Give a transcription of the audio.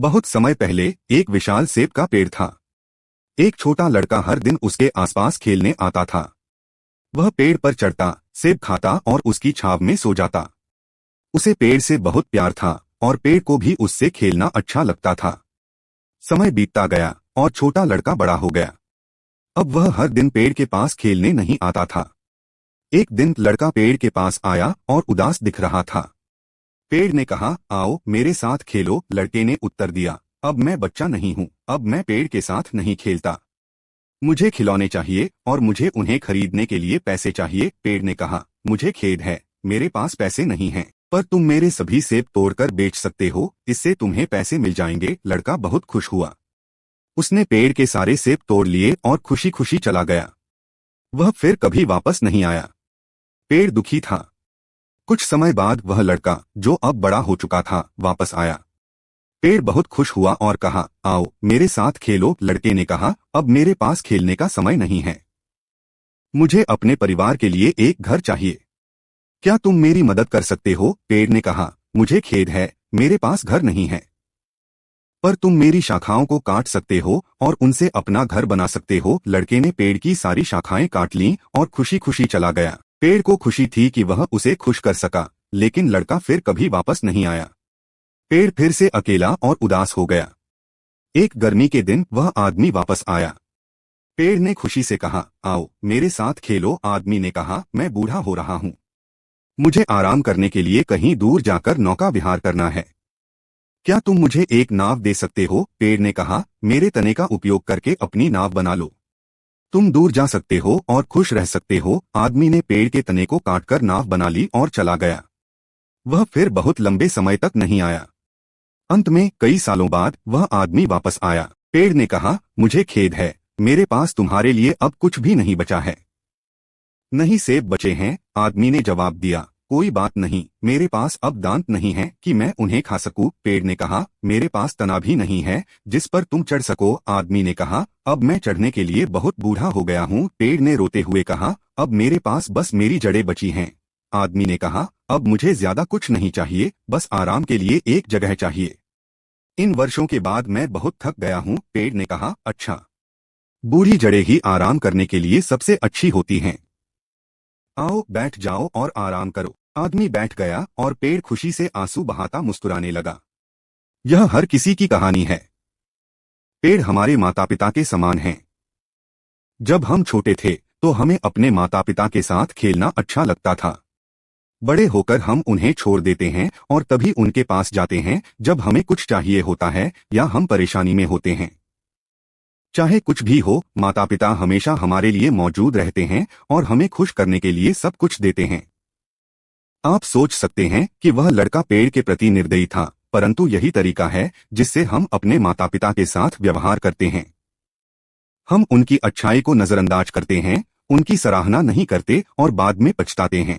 बहुत समय पहले एक विशाल सेब का पेड़ था। एक छोटा लड़का हर दिन उसके आसपास खेलने आता था। वह पेड़ पर चढ़ता, सेब खाता और उसकी छाव में सो जाता। उसे पेड़ से बहुत प्यार था और पेड़ को भी उससे खेलना अच्छा लगता था। समय बीतता गया और छोटा लड़का बड़ा हो गया। अब वह हर दिन पेड़ के पास खेलने नहीं आता था। एक दिन लड़का पेड़ के पास आया और उदास दिख रहा था। पेड़ ने कहा, आओ मेरे साथ खेलो। लड़के ने उत्तर दिया, अब मैं बच्चा नहीं हूँ, अब मैं पेड़ के साथ नहीं खेलता। मुझे खिलौने चाहिए और मुझे उन्हें खरीदने के लिए पैसे चाहिए। पेड़ ने कहा, मुझे खेद है, मेरे पास पैसे नहीं हैं, पर तुम मेरे सभी सेब तोड़कर बेच सकते हो, इससे तुम्हें पैसे मिल जाएंगे। लड़का बहुत खुश हुआ। उसने पेड़ के सारे सेब तोड़ लिए और खुशी खुशी चला गया। वह फिर कभी वापस नहीं आया। पेड़ दुखी था। कुछ समय बाद वह लड़का, जो अब बड़ा हो चुका था, वापस आया। पेड़ बहुत खुश हुआ और कहा, आओ मेरे साथ खेलो। लड़के ने कहा, अब मेरे पास खेलने का समय नहीं है, मुझे अपने परिवार के लिए एक घर चाहिए। क्या तुम मेरी मदद कर सकते हो? पेड़ ने कहा, मुझे खेद है, मेरे पास घर नहीं है, पर तुम मेरी शाखाओं को काट सकते हो और उनसे अपना घर बना सकते हो। लड़के ने पेड़ की सारी शाखाएं काट लीं और खुशी खुशी चला गया। पेड़ को खुशी थी कि वह उसे खुश कर सका, लेकिन लड़का फिर कभी वापस नहीं आया। पेड़ फिर से अकेला और उदास हो गया। एक गर्मी के दिन वह आदमी वापस आया। पेड़ ने खुशी से कहा, आओ मेरे साथ खेलो। आदमी ने कहा, मैं बूढ़ा हो रहा हूँ, मुझे आराम करने के लिए कहीं दूर जाकर नौका विहार करना है। क्या तुम मुझे एक नाव दे सकते हो? पेड़ ने कहा, मेरे तने का उपयोग करके अपनी नाव बना लो, तुम दूर जा सकते हो और खुश रह सकते हो। आदमी ने पेड़ के तने को काटकर नाव बना ली और चला गया। वह फिर बहुत लंबे समय तक नहीं आया। अंत में कई सालों बाद वह आदमी वापस आया। पेड़ ने कहा, मुझे खेद है, मेरे पास तुम्हारे लिए अब कुछ भी नहीं बचा है। नहीं सेब बचे हैं। आदमी ने जवाब दिया, कोई बात नहीं, मेरे पास अब दांत नहीं है कि मैं उन्हें खा सकूं। पेड़ ने कहा, मेरे पास तना भी नहीं है जिस पर तुम चढ़ सको। आदमी ने कहा, अब मैं चढ़ने के लिए बहुत बूढ़ा हो गया हूँ। पेड़ ने रोते हुए कहा, अब मेरे पास बस मेरी जड़ें बची हैं। आदमी ने कहा, अब मुझे ज्यादा कुछ नहीं चाहिए, बस आराम के लिए एक जगह चाहिए। इन वर्षों के बाद मैं बहुत थक गया हूँ। पेड़ ने कहा, अच्छा, बूढ़ी जड़ें ही आराम करने के लिए सबसे अच्छी होती हैं। आओ बैठ जाओ और आराम करो। आदमी बैठ गया और पेड़ खुशी से आंसू बहाता मुस्कुराने लगा। यह हर किसी की कहानी है। पेड़ हमारे माता पिता के समान हैं। जब हम छोटे थे तो हमें अपने माता पिता के साथ खेलना अच्छा लगता था। बड़े होकर हम उन्हें छोड़ देते हैं और तभी उनके पास जाते हैं जब हमें कुछ चाहिए होता है या हम परेशानी में होते हैं। चाहे कुछ भी हो, माता पिता हमेशा हमारे लिए मौजूद रहते हैं और हमें खुश करने के लिए सब कुछ देते हैं। आप सोच सकते हैं कि वह लड़का पेड़ के प्रति निर्दयी था, परंतु यही तरीका है जिससे हम अपने माता पिता के साथ व्यवहार करते हैं। हम उनकी अच्छाई को नजरअंदाज करते हैं, उनकी सराहना नहीं करते और बाद में पछताते हैं।